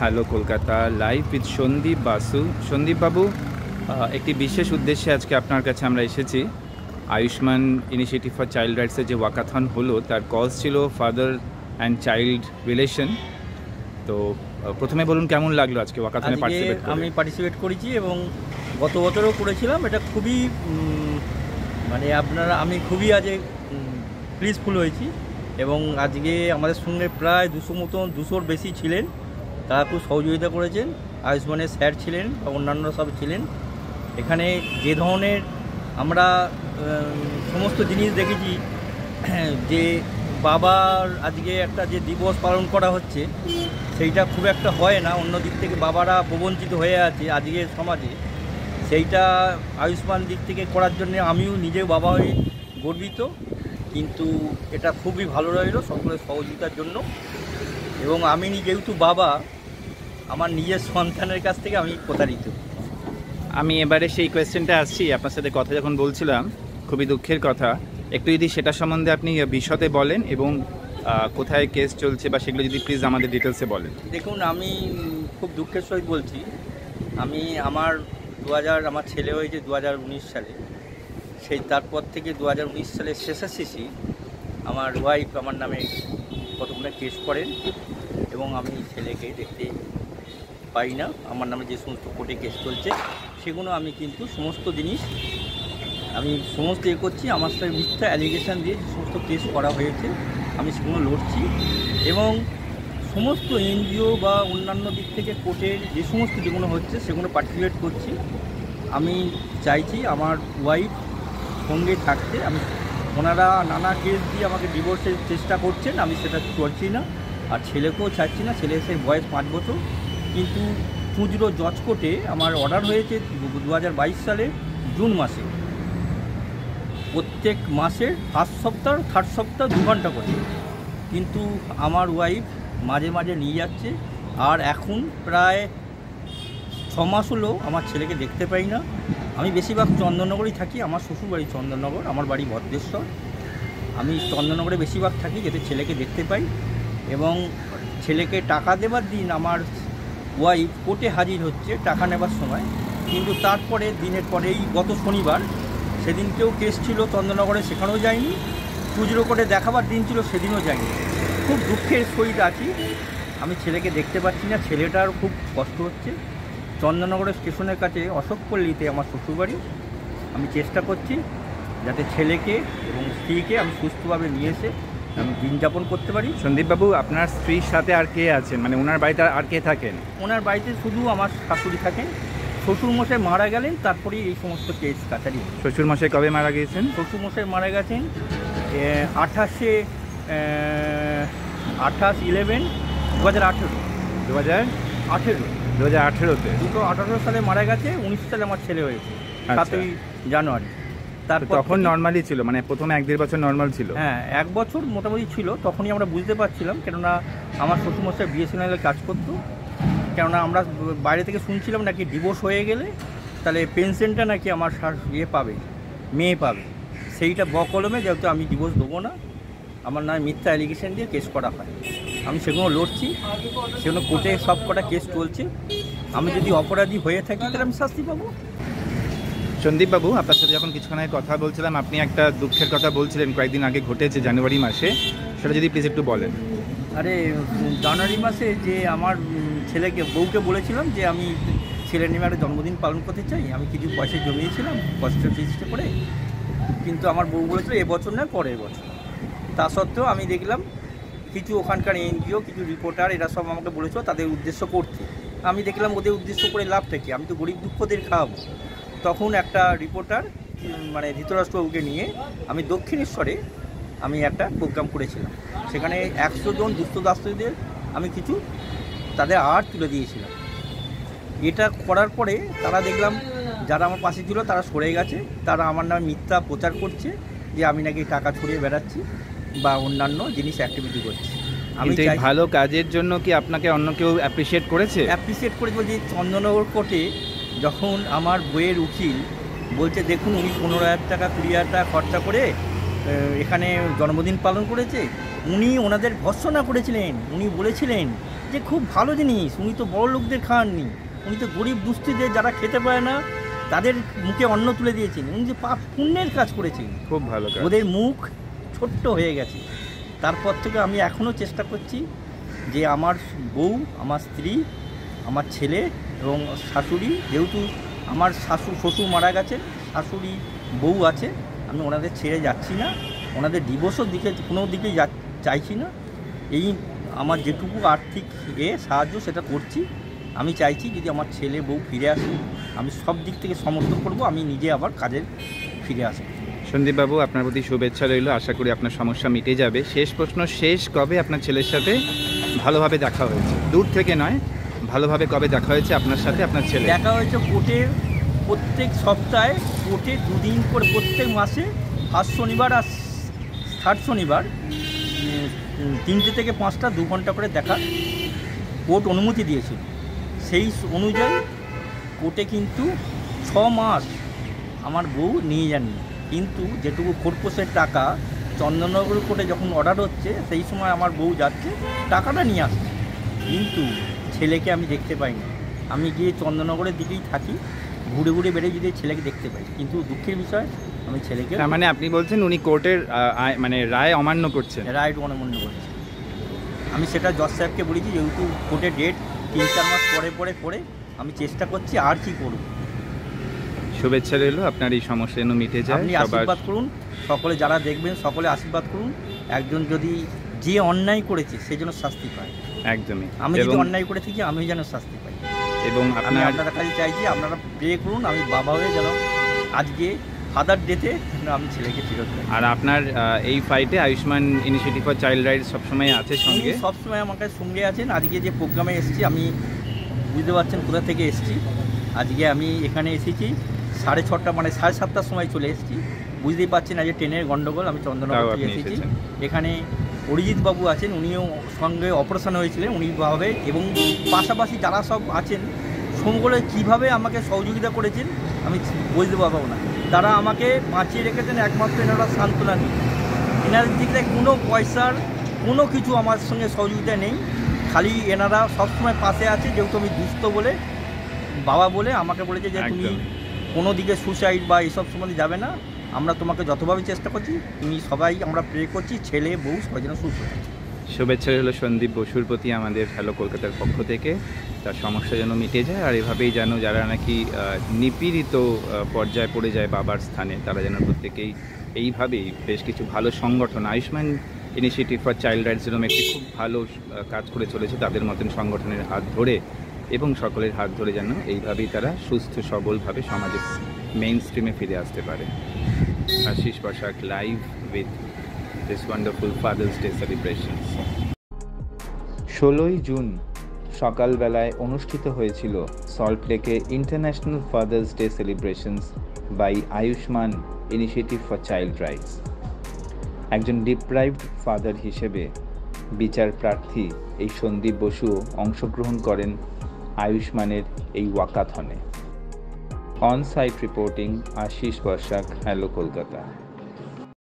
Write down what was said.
Hello Kolkata live with Sandeep Basu. Sandeep babu, একটি বিশেষ উদ্দেশ্যে আজকে আপনার কাছে আমরা এসেছি। আয়ুষ্মান ইনিশিয়েটিভ ফর চাইল্ড রাইটসের যে ওয়াকাথন হলো তার কজ ছিল ফাদার অ্যান্ড চাইল্ড রিলেশন। তো প্রথমে বলুন কেমন লাগলো আজকে ওয়াকাথনে পার্টিসিপেট করে? আমি পার্টিসিপেট করেছি এবং গত বছরও করেছিলাম। এটা খুবই আমি খুবই আজ প্লিজফুল হয়েছি এবং আজকে আমাদের সঙ্গে প্রায় 200-র বেশি ছিলেন। তারা খুব সহযোগিতা করেছেন। আয়ুষ্মানের স্যার ছিলেন বা অন্যান্য সব ছিলেন। এখানে যে ধরনের আমরা সমস্ত জিনিস দেখেছি, যে বাবার আজকে একটা যে দিবস পালন করা হচ্ছে সেইটা খুব একটা হয় না। অন্য দিক থেকে বাবারা প্রবঞ্চিত হয়ে আছে আজকের সমাজে, সেইটা আয়ুষ্মান দিক থেকে করার জন্য আমিও নিজেও বাবা হয়ে গর্বিত। কিন্তু এটা খুবই ভালো রইল সকলের সহযোগিতার জন্য। এবং আমি যেহেতু বাবা, আমার নিজের সন্তানের কাছ থেকে আমি প্রতারিত। আমি এবারে সেই কোয়েশ্চেনটা আসছি। আপনার সাথে কথা যখন বলছিলাম, খুবই দুঃখের কথা, একটু যদি সেটা সম্বন্ধে আপনি বিশদে বলেন এবং কোথায় কেস চলছে বা সেগুলো যদি প্লিজ আমাদের ডিটেলসে বলেন। দেখুন, আমি খুব দুঃখের সহিত বলছি, আমার ছেলে হয়েছে 2019 সালে। তারপর থেকে 2019 সালের শেষাশেষি আমার ওয়াইফ আমার নামে কতগুলো কেস করেন এবং আমি ছেলেকে দেখতে পাই না। আমার নামে যে সমস্ত কোর্টে কেস চলছে সেগুলো আমি কিন্তু সমস্ত জিনিস করছি। আমার সাথে মিথ্যা অ্যালিগেশন দিয়ে যে সমস্ত কেস করা হয়েছে আমি সেগুলো লড়ছি এবং সমস্ত এনজিও বা অন্যান্য দিক থেকে কোর্টের যে সমস্ত যেগুলো হচ্ছে সেগুলো পার্টিসিপেট করছি। আমি চাইছি আমার ওয়াইফ সঙ্গে থাকতে। ওনারা নানা কেস দিয়ে আমাকে ডিভোর্সের চেষ্টা করছেন, আমি সেটা করছি না। আর ছেলেকেও চাইছি না। ছেলে এসে বয়স 5 বছর, কিন্তু খুচরো জজ কোর্টে আমার অর্ডার হয়েছে 2022 সালে জুন মাসে, প্রত্যেক মাসের ফার্স্ট সপ্তাহ থার্ড সপ্তাহ 2 ঘন্টা করে। কিন্তু আমার ওয়াইফ মাঝে মাঝে নিয়ে যাচ্ছে। আর এখন প্রায় 6 মাস হলো আমার ছেলেকে দেখতে পাই না। আমি বেশিরভাগ চন্দননগরেই থাকি। আমার শ্বশুরবাড়ি চন্দননগর, আমার বাড়ি ভদ্রেশ্বর। আমি চন্দননগরে বেশিরভাগ থাকি যাতে ছেলেকে দেখতে পাই। এবং ছেলেকে টাকা দেবার দিন আমার ওয়াইফ কোর্টে হাজির হচ্ছে টাকা নেবার সময়, কিন্তু তারপরে দিনের পরেই গত শনিবার, সেদিনকেও কেস ছিল চন্দননগরে, সেখানেও যায়নি। খুচরো কোর্টে দেখাবার দিন ছিল, সেদিনও যায়নি। খুব দুঃখের সহিত আছি। আমি ছেলেকে দেখতে পাচ্ছি না। ছেলেটার খুব কষ্ট হচ্ছে। চন্দননগরের স্টেশনের কাছে অশোকপল্লীতে আমার শ্বশুরবাড়ি। আমি চেষ্টা করছি যাতে ছেলেকে এবং স্ত্রীকে আমি সুস্থভাবে নিয়ে এসে আমি দিন যাপন করতে পারি। সন্দীপবাবু, আপনার স্ত্রীর সাথে আর কে আছেন? মানে ওনার বাড়িতে আর কে থাকেন? ওনার বাড়িতে শুধু আমার শাশুড়ি থাকেন। শ্বশুরমশাই মারা গেলেন, তারপরেই এই সমস্ত কেস কাছারি। শ্বশুরমশাই কবে মারা গিয়েছেন? শ্বশুরমশাই মারা গেছেন 28/11/2018। 2018-তে 2018 সালে মারা গেছে। 19 সালে আমার ছেলে হয়েছে 7ই জানুয়ারি। তারপর তখন নর্মালি ছিল, মানে প্রথমে 1-1.5 বছর নর্মাল ছিল? হ্যাঁ, 1 বছর মোটামুটি ছিল। তখনই আমরা বুঝতে পারছিলাম, কেননা আমার শ্বশুরমশাই বিএসএনএলে কাজ করতো। কেননা আমরা বাইরে থেকে শুনছিলাম নাকি ডিভোর্স হয়ে গেলে তাহলে পেনশনটা নাকি আমার মেয়ে পাবে। সেইটা বকলমে, যেহেতু আমি ডিভোর্স দেবো না, আমার নামে মিথ্যা অ্যালিগেশন দিয়ে কেস করা হয়। আমি সেগুলো লড়ছি। সেগুলো কোর্টে সব কটা কেস চলছে। আমি যদি অপরাধী হয়ে থাকি তাহলে আমি শাস্তি পাবো। সন্দীপবাবু, আপনার সাথে যখন কিছুক্ষণ আগে কথা বলছিলাম, আপনি একটা দুঃখের কথা বলছিলেন কয়েকদিন আগে ঘটেছে জানুয়ারি মাসে, সেটা যদি প্লিজ একটু বলেন। আরে, জানুয়ারি মাসে যে আমার বউকে বলেছিলাম যে আমি ছেলের নামে একটা জন্মদিন পালন করতে চাই। আমি কিছু পয়সা জমিয়েছিলাম কষ্ট চেষ্টা করে, কিন্তু আমার বউ বলেছিল এবছর নয় পরের বছর। তা সত্ত্বেও আমি দেখলাম কিছু ওখানকার এনজিও, কিছু রিপোর্টার, এরা সব আমাকে বলেছিল তাদের উদ্দেশ্য করতে। আমি দেখলাম ওদের উদ্দেশ্য করে লাভটা কি? আমি তো গরিব দুঃখদের খাওয়াবো। তখন একটা রিপোর্টার ধৃতরাষ্ট্রবাবুকে নিয়ে আমি দক্ষিণেশ্বরে একটা প্রোগ্রাম করেছিলাম। সেখানে 100 জন দুস্থ-দাস্যদের আমি কিছু তাদের আর্ট তুলে দিয়েছিলাম। এটা করার পরে তারা দেখলাম যারা আমার পাশে ছিল তারা সরে গেছে। তারা আমার নামে মিথ্যা প্রচার করছে যে আমি নাকি টাকা ছড়িয়ে বেড়াচ্ছি বা অন্যান্য জিনিস অ্যাক্টিভিটি করছি। আমি এই ভালো কাজের জন্য কি আপনাকে অন্য কেউ অ্যাপ্রিসিয়েট করেছে? বলছি, চন্দননগর কোর্টে যখন আমার বইয়ের উকিল বলছে দেখুন উনি 15,000 টাকা 20,000 টাকা খরচা করে এখানে জন্মদিন পালন করেছে, উনি ওনাদের ভর্ৎসনা করেছিলেন। উনি বলেছিলেন যে খুব ভালো জিনিস, উনি তো বড় লোকদের খাওয়াননি, উনি তো গরিব দুস্থিদের যারা খেতে পায় না তাদের মুখে অন্ন তুলে দিয়েছেন, উনি যে পাপ পুণ্যের কাজ করেছেন। খুব ভালো কাজ। ওদের মুখ ছোট্ট হয়ে গেছে। তারপর থেকে আমি এখনও চেষ্টা করছি যে আমার বউ, আমার স্ত্রী, আমার ছেলে এবং শাশুড়ি, যেহেতু আমার শ্বশুর মারা গেছে, শাশুড়ি বউ আছে, আমি ওনাদের ছেড়ে যাচ্ছি না, ওনাদের ডিভোর্সের দিকে কোনো দিকে চাইছি না। এই আমার যেটুকু আর্থিক সাহায্য সেটা করছি। আমি চাইছি যদি আমার ছেলে বউ ফিরে আসে, আমি সব দিক থেকে সমর্থন করব, আমি নিজে আবার কাজে ফিরে আসবো। সন্দীপবাবু, আপনার প্রতি শুভেচ্ছা রইল, আশা করি আপনার সমস্যা মিটে যাবে। শেষ প্রশ্ন, শেষ কবে আপনার ছেলের সাথে ভালোভাবে দেখা হয়েছে? দূর থেকে নয়, ভালোভাবে কবে দেখা হয়েছে আপনার সাথে আপনার ছেলে? দেখা হয়েছে কোর্টের প্রত্যেক সপ্তাহে, কোর্টে দুদিন করে প্রত্যেক মাসে ফার্স্ট শনিবার আর থার্ড শনিবার 3টে থেকে 5টা 2 ঘন্টা করে দেখা কোর্ট অনুমতি দিয়েছিল। সেই অনুযায়ী কোর্টে কিন্তু 6 মাস আমার বউ নিয়ে যাননি, কিন্তু যেটুকু খোরপোশের টাকা চন্দননগর কোর্টে যখন অর্ডার হচ্ছে সেই সময় আমার বউ যাচ্ছে টাকাটা নিয়ে আসছে, কিন্তু ছেলেকে আমি দেখতে পাইনি। আমি গিয়ে চন্দননগরের দিকেই থাকি, ঘুরে ঘুরে বেড়ে যদি ছেলেকে দেখতে পাই, কিন্তু দুঃখের বিষয় আমি ছেলেকে, মানে আপনি বলছেন উনি কোর্টের মানে রায় অমান্য করছেন? রাইট অনমন্য করছি। আমি সেটা জজ সাহেবকে বলেছি, যেহেতু কোর্টের ডেট 3-4 মাস পরে আমি চেষ্টা করছি, আর কি করব। শুভেচ্ছা রইল, আপনার এই সমস্যা যেন মিটে যায়। আপনি আশীর্বাদ করুন, সকলে যারা দেখবেন সকলে আশীর্বাদ করুন, একজন যদি যে অন্যায় করেছে সে যেন শাস্তি পায়। একদমই। আমি যদি অন্যায় করে থাকি আমি যেন শাস্তি পাই, এবং আমি আপনাদের কাছে চাইছি আপনারা প্রে করুন, আমি বাবা হয়ে যেন আজকে ফাদার ডেতে আমি ছেলেকে ফেরত পাই। আর আপনার এই ফাইটে Ayushman initiative for child rights সবসময় আছে সঙ্গে? সবসময় আমার কাছে সঙ্গে আছেন। আজকে যে প্রোগ্রামে এসেছি, আমি বুঝতে পারছেন কোথা থেকে এসেছি। আজকে আমি এখানে এসেছি 6:30 মানে 7:30টার সময় চলে এসেছি। বুঝতেই পারছেন আজকে ট্রেনের গন্ডগোল, আমি চন্দননগর থেকে এসেছি। এখানে অরিজিৎ বাবু আছেন, উনিও সঙ্গে অপারেশন হয়েছিলেন, উনি ভাবে, এবং পাশাপাশি যারা সব আছেন সকলে কীভাবে আমাকে সহযোগিতা করেছেন আমি বুঝতে পারবো না। তারা আমাকে বাঁচিয়ে রেখেছেন একমাত্র এনারা সান্ত্বনা নেই, এনাদের দিক থেকে কোনো পয়সার কোনো কিছু আমার সঙ্গে সহযোগিতা নেই, খালি এনারা সবসময় পাশে আছে। যেহেতু আমি দুস্থ বলে, বাবা বলে আমাকে বলেছে যে তুমি কোনো দিকে সুসাইড বা এইসব সম্বন্ধে যাবে না, আমরা তোমাকে যতভাবে চেষ্টা করছি, তুমি সবাই আমরা প্রে করছি ছেলে বউ সবাই যেন সুস্থ থাকে। শুভেচ্ছা রইল সন্দীপ বসুর প্রতি আমাদের হ্যালো কলকাতার পক্ষ থেকে। তার সমস্যা যেন মিটে যায়, আর এভাবেই যেন যারা নাকি নিপীড়িত পর্যায়ে পড়ে যায় বাবার স্থানে, তারা যেন প্রত্যেকেই এইভাবেই বেশ কিছু ভালো সংগঠন, Ayushman initiative for child rights যেরকম একটি খুব ভালো কাজ করে চলেছে, তাদের মতন সংগঠনের হাত ধরে এবং সকলের হাত ধরে যেন এইভাবেই তারা সুস্থ সবলভাবে সমাজে মেইন স্ট্রিমে ফিরে আসতে পারে। Ashis Basak live with this wonderful Father's Day celebrations. 16ই জুন সকালবেলায় অনুষ্ঠিত হয়েছিল সল্টলেকে international Father's Day celebrations by Ayushman initiative for child rights. একজন ডিপ্রাইভড ফাদার হিসেবে বিচার প্রার্থী এই সন্দীপ বসু অংশগ্রহণ করেন আয়ুষ্মানের এই ওয়াকাথনে। On site reporting Ashis Basak, hello Kolkata.